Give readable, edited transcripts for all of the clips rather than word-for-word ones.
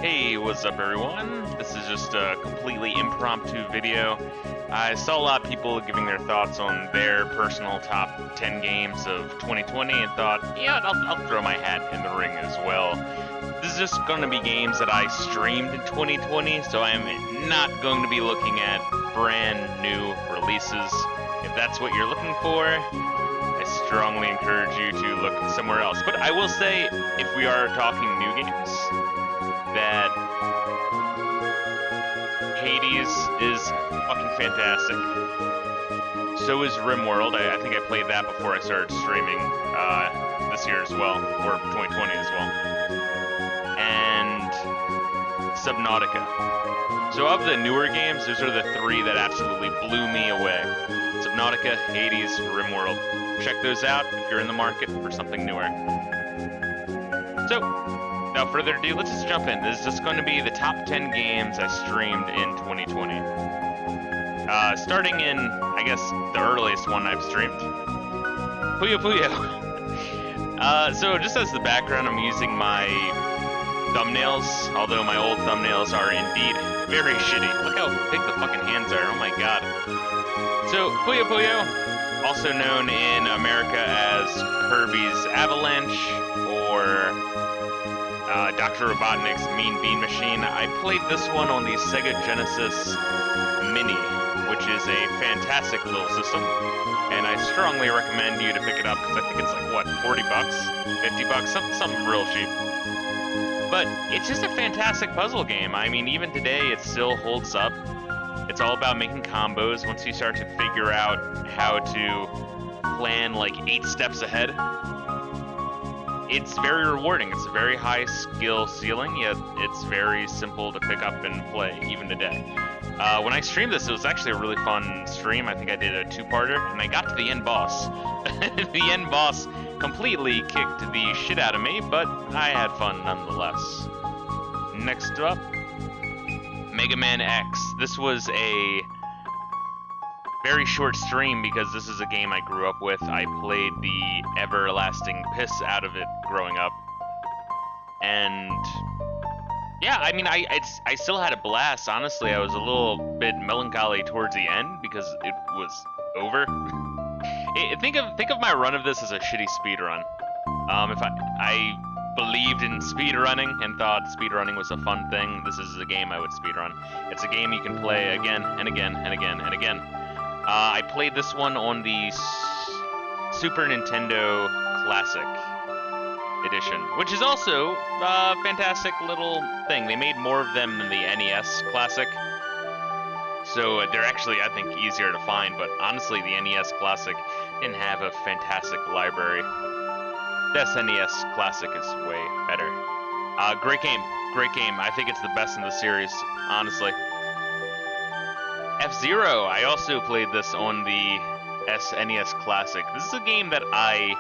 Hey, what's up everyone? This is just a completely impromptu video. I saw a lot of people giving their thoughts on their personal top 10 games of 2020 and thought, yeah, I'll throw my hat in the ring as well. This is just going to be games that I streamed in 2020, so I'm not going to be looking at brand new releases. If that's what you're looking for, I strongly encourage you to look somewhere else. But I will say, if we are talking new games, that Hades is fucking fantastic. So is RimWorld. I think I played that before I started streaming this year as well, or 2020 as well. And Subnautica. So of the newer games, those are the three that absolutely blew me away. Subnautica, Hades, RimWorld. Check those out if you're in the market for something newer. So, without further ado, let's just jump in. This is just going to be the top 10 games I streamed in 2020. Starting in, I guess, the earliest one I've streamed. Puyo Puyo. So just as the background, I'm using my thumbnails, although my old thumbnails are indeed very shitty. Look how big the fucking hands are, oh my god. So, Puyo Puyo, also known in America as Kirby's Avalanche, or Dr. Robotnik's Mean Bean Machine. I played this one on the Sega Genesis Mini, which is a fantastic little system, and I strongly recommend you to pick it up because I think it's like, what, 40 bucks, 50 bucks, something real cheap. But it's just a fantastic puzzle game. I mean, even today it still holds up. It's all about making combos. Once you start to figure out how to plan like 8 steps ahead, it's very rewarding. It's a very high skill ceiling, yet it's very simple to pick up and play, even today. When I streamed this, it was actually a really fun stream. I think I did a 2-parter, and I got to the end boss. The end boss completely kicked the shit out of me, but I had fun nonetheless. Next up, Mega Man X. This was a very short stream because this is a game I grew up with. I played the everlasting piss out of it growing up. And yeah, I mean, I still had a blast. Honestly, I was a little bit melancholy towards the end because it was over. Think of my run of this as a shitty speed run. If I believed in speedrunning and thought speedrunning was a fun thing, this is a game I would speedrun. It's a game you can play again and again and again and again. I played this one on the Super Nintendo Classic Edition, which is also a fantastic little thing. They made more of them than the NES Classic, so they're actually, I think, easier to find, but honestly, the NES Classic didn't have a fantastic library. The SNES Classic is way better. Great game. I think it's the best in the series, honestly. F-Zero, I also played this on the SNES Classic. This is a game that I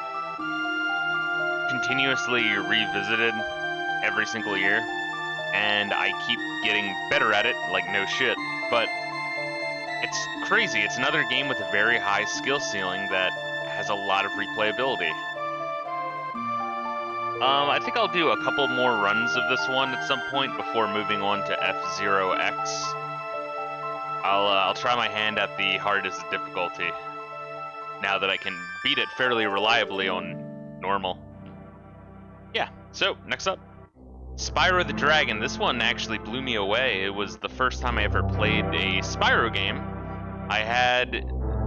continuously revisited every single year, and I keep getting better at it, like no shit, but it's crazy. It's another game with a very high skill ceiling that has a lot of replayability. I think I'll do a couple more runs of this one at some point before moving on to F-Zero X. I'll try my hand at the hardest difficulty now that I can beat it fairly reliably on normal. Yeah, so next up, Spyro the Dragon. This one actually blew me away. It was the first time I ever played a Spyro game. I had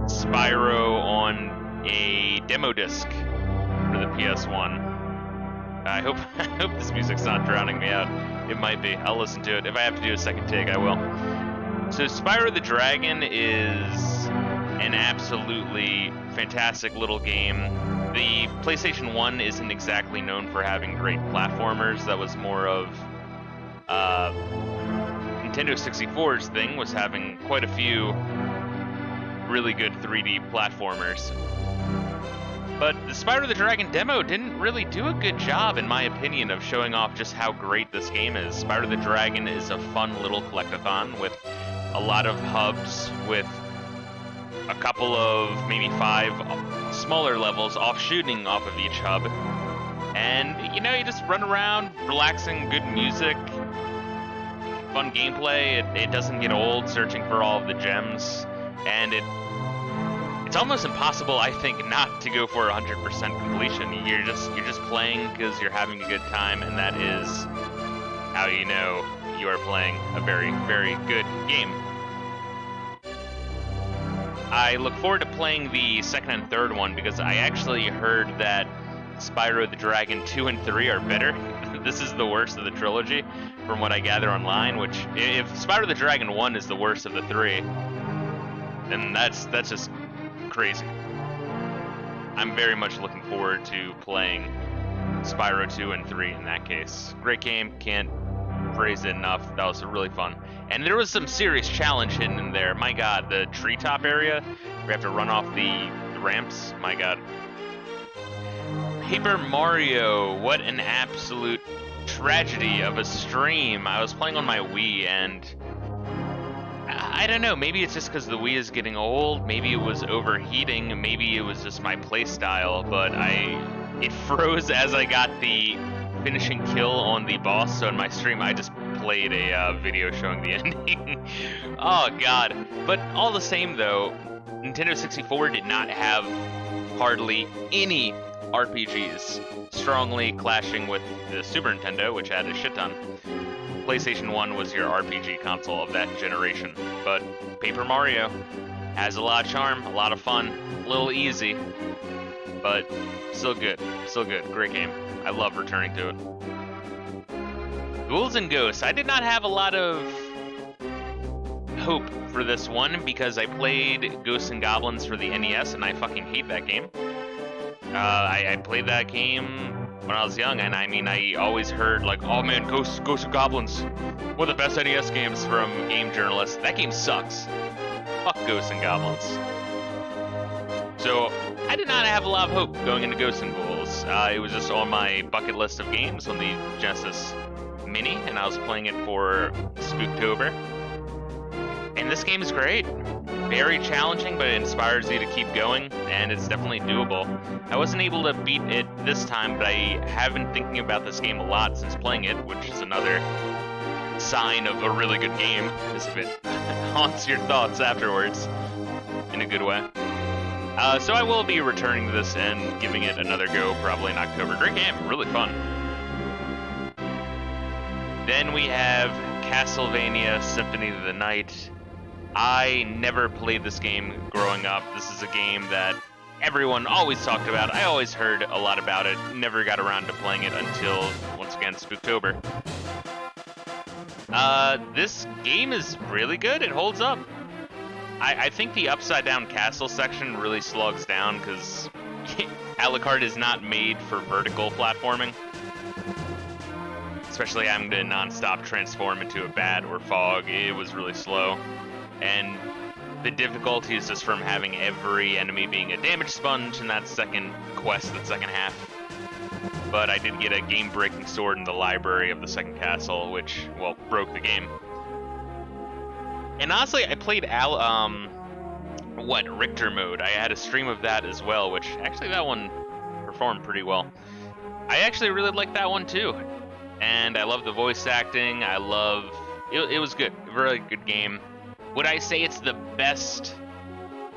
Spyro on a demo disc for the PS1. I hope this music's not drowning me out. It might be. I'll listen to it. If I have to do a second take, I will. So Spyro the Dragon is an absolutely fantastic little game. The PlayStation 1 isn't exactly known for having great platformers. That was more of Nintendo 64's thing, was having quite a few really good 3D platformers. But the Spyro the Dragon demo didn't really do a good job, in my opinion, of showing off just how great this game is. Spyro the Dragon is a fun little collectathon with a lot of hubs, with a couple of, maybe 5 smaller levels offshooting off of each hub. And, you know, you just run around, relaxing, good music, fun gameplay. It doesn't get old searching for all of the gems, and it's almost impossible, I think, not to go for 100% completion. You're just playing because you're having a good time, and that is how you know you are playing a very, very good game. I look forward to playing the second and third one because I actually heard that Spyro the Dragon 2 and 3 are better. This is the worst of the trilogy, from what I gather online, which, if Spyro the Dragon 1 is the worst of the three, then that's just crazy. I'm very much looking forward to playing Spyro 2 and 3 in that case. Great game, can't praise it enough. That was really fun. And there was some serious challenge hidden in there. My god, the treetop area, where you have to run off the ramps, my god. Paper Mario, what an absolute tragedy of a stream. I was playing on my Wii, and I don't know, maybe it's just because the Wii is getting old, maybe it was overheating, maybe it was just my playstyle, but it froze as I got the finishing kill on the boss, so in my stream I just played a video showing the ending. Oh god. But all the same though, Nintendo 64 did not have hardly any RPGs, strongly clashing with the Super Nintendo, which had a shit ton. PlayStation 1 was your RPG console of that generation, but Paper Mario has a lot of charm, a lot of fun, a little easy, but still good, great game. I love returning to it. Ghouls and Ghosts, I did not have a lot of hope for this one because I played Ghosts and Goblins for the NES and I fucking hate that game. I played that game when I was young, and I mean, I always heard like, oh man, Ghosts and Goblins, one of the best NES games from game journalists. That game sucks. Fuck Ghosts and Goblins. So I did not have a lot of hope going into Ghosts and Ghouls. It was just on my bucket list of games on the Genesis Mini, and I was playing it for Spooktober. And this game is great. Very challenging, but it inspires you to keep going, and it's definitely doable. I wasn't able to beat it this time, but I have been thinking about this game a lot since playing it, which is another sign of a really good game, is if it haunts your thoughts afterwards in a good way. So I will be returning to this and giving it another go probably in October. Great game, really fun. Then we have Castlevania Symphony of the Night. I never played this game growing up. This is a game that everyone always talked about. I always heard a lot about it. Never got around to playing it until, once again, Spooktober. This game is really good. It holds up. I think the upside-down castle section really slugs down because Alucard is not made for vertical platforming. Especially having to non-stop transform into a bat or fog. It was really slow. And the difficulty is just from having every enemy being a damage sponge in that second quest, that second half. But I did get a game-breaking sword in the library of the second castle, which, well, broke the game. And honestly, I played Richter mode. I had a stream of that as well, which actually that one performed pretty well. I actually really liked that one too. And I love the voice acting. It was good, a really good game. Would I say it's the best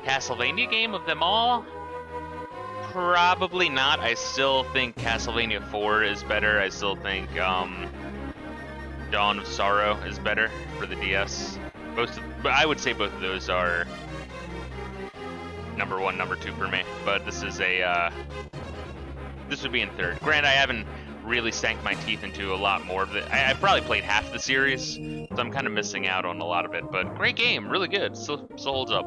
Castlevania game of them all? Probably not. I still think Castlevania 4 is better. I still think Dawn of Sorrow is better for the DS. But I would say both of those are number 1, number 2 for me. But this is this would be in third. Granted, I haven't really sank my teeth into a lot more of it. I probably played half the series, so I'm kind of missing out on a lot of it. But great game, really good. Still holds up.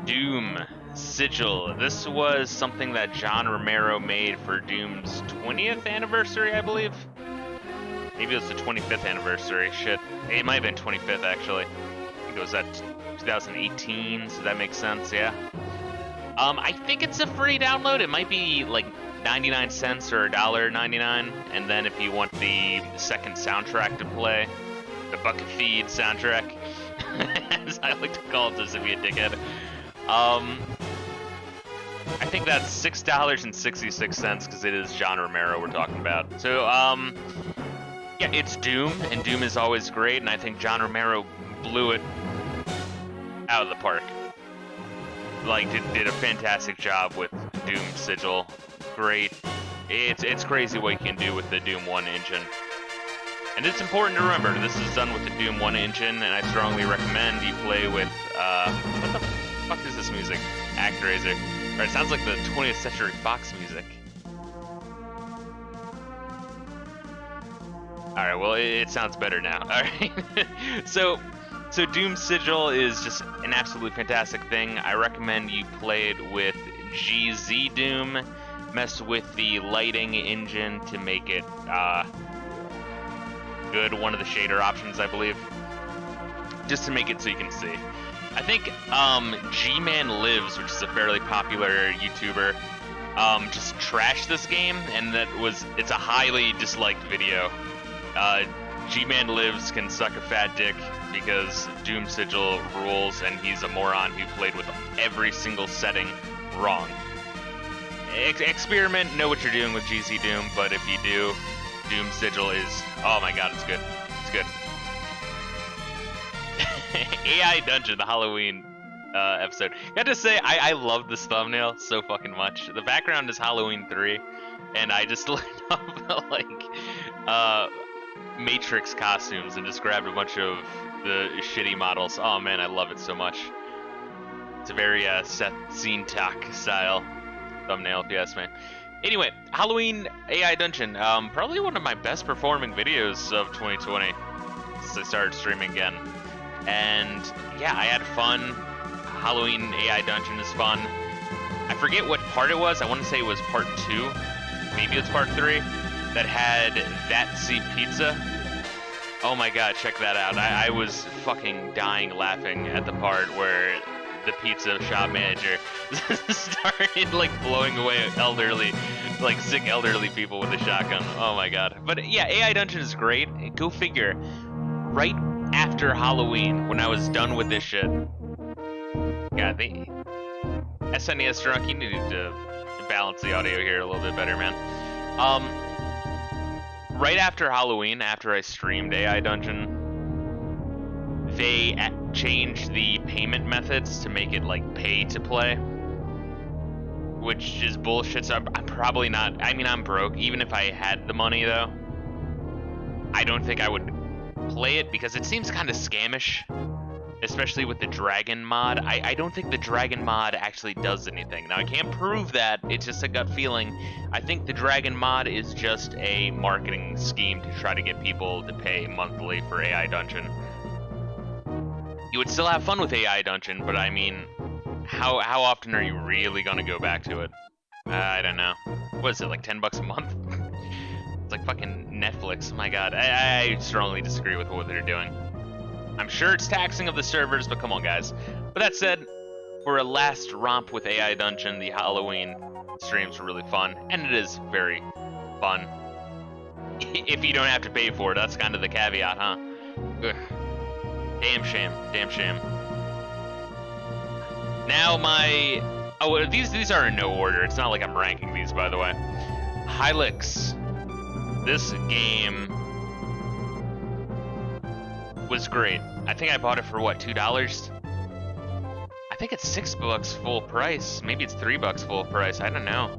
Doom Sigil. This was something that John Romero made for Doom's 20th anniversary, I believe. Maybe it was the 25th anniversary. Shit. It might have been 25th, actually. I think it was at 2018, so that makes sense, yeah. I think it's a free download. It might be like 99 cents or $1.99. And then if you want the second soundtrack to play, the Bucket Feed soundtrack, as I like to call it, just to be a dickhead. I think that's $6.66 because it is John Romero we're talking about. So, Yeah, it's Doom, and Doom is always great, and I think John Romero blew it out of the park. Like, did a fantastic job with Doom Sigil. Great. It's crazy what you can do with the Doom 1 engine. And it's important to remember, this is done with the Doom 1 engine, and I strongly recommend you play with, what the fuck is this music? Actraiser. Or it sounds like the 20th Century Fox music. Alright, well, it sounds better now. Alright. So Doom Sigil is just an absolutely fantastic thing. I recommend you play it with GZ Doom. Mess with the lighting engine to make it, good, one of the shader options, I believe, just to make it so you can see. I think G-Man Lives, which is a fairly popular YouTuber, just trashed this game, and it's a highly disliked video. G-Man Lives can suck a fat dick because Doom Sigil rules, and he's a moron who played with every single setting wrong. Experiment, know what you're doing with GZ Doom, but if you do, Doom Sigil is, oh my god, it's good. It's good. AI Dungeon, the Halloween episode. Got to say, I love this thumbnail so fucking much. The background is Halloween 3, and I just looked up, like, Matrix costumes and just grabbed a bunch of the shitty models. Oh man, I love it so much. It's a very Seth Zintak style thumbnail, if you ask me. Anyway, Halloween AI Dungeon, probably one of my best performing videos of 2020 since I started streaming again. And yeah, I had fun. Halloween AI Dungeon is fun. I forget what part it was. I want to say it was part 2. Maybe it's part 3. That had That Sea Pizza. Oh my god, check that out. I was fucking dying laughing at the part where the pizza shop manager started like blowing away elderly, like sick elderly people with a shotgun. Oh my god. But yeah, AI Dungeon is great. Go figure. Right after Halloween, when I was done with this shit. God, the SNES drunk, you need to balance the audio here a little bit better, man. Right after Halloween, after I streamed AI Dungeon, they changed the payment methods to make it like pay to play, which is bullshit. So I'm probably not, I mean, I'm broke. Even if I had the money though, I don't think I would play it because it seems kind of scamish, especially with the Dragon mod. I don't think the Dragon mod actually does anything. Now I can't prove that, it's just a gut feeling. I think the Dragon mod is just a marketing scheme to try to get people to pay monthly for AI Dungeon. You would still have fun with AI Dungeon, but I mean, how often are you really gonna go back to it? I don't know. What is it, like 10 bucks a month? It's like fucking Netflix. Oh my god, I strongly disagree with what they're doing. I'm sure it's taxing of the servers, but come on, guys. But that said, for a last romp with AI Dungeon, the Halloween streams were really fun, and it is very fun. If you don't have to pay for it, that's kind of the caveat, huh? Ugh. Damn shame. Damn shame. Now my... Oh, these are in no order. It's not like I'm ranking these, by the way. Hilux. This game was great. I think I bought it for, what, $2? I think it's $6 full price. Maybe it's $3 full price. I don't know.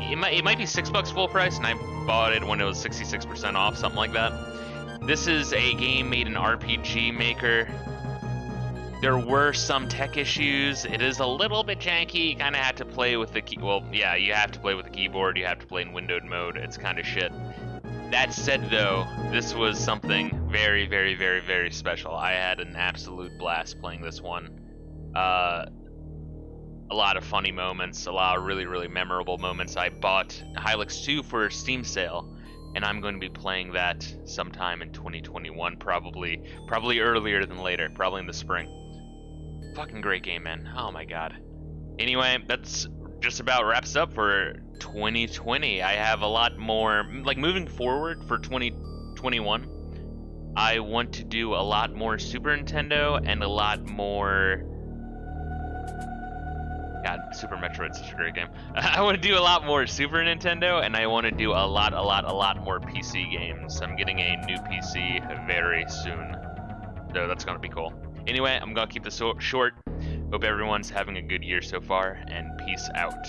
It might be $6 full price, and I bought it when it was 66% off, something like that. This is a game made in RPG Maker. There were some tech issues. It is a little bit janky. You kind of had to play with the key. Well, yeah, you have to play with the keyboard. You have to play in windowed mode. It's kind of shit. That said, though, this was something very, very, very, very special. I had an absolute blast playing this one. A lot of funny moments, a lot of really, really memorable moments. I bought Hilux 2 for a Steam sale, and I'm going to be playing that sometime in 2021, probably earlier than later, probably in the spring. Fucking great game, man. Oh my god. Anyway, that's just about wraps up for 2020. I have a lot more, like, moving forward for 2021. I want to do a lot more Super Nintendo and a lot more God, Super Metroid's such a great game. I want to do a lot more Super Nintendo, and I want to do a lot more PC games. I'm getting a new PC very soon, so that's gonna be cool. Anyway, I'm gonna keep this short. Hope everyone's having a good year so far, and peace out.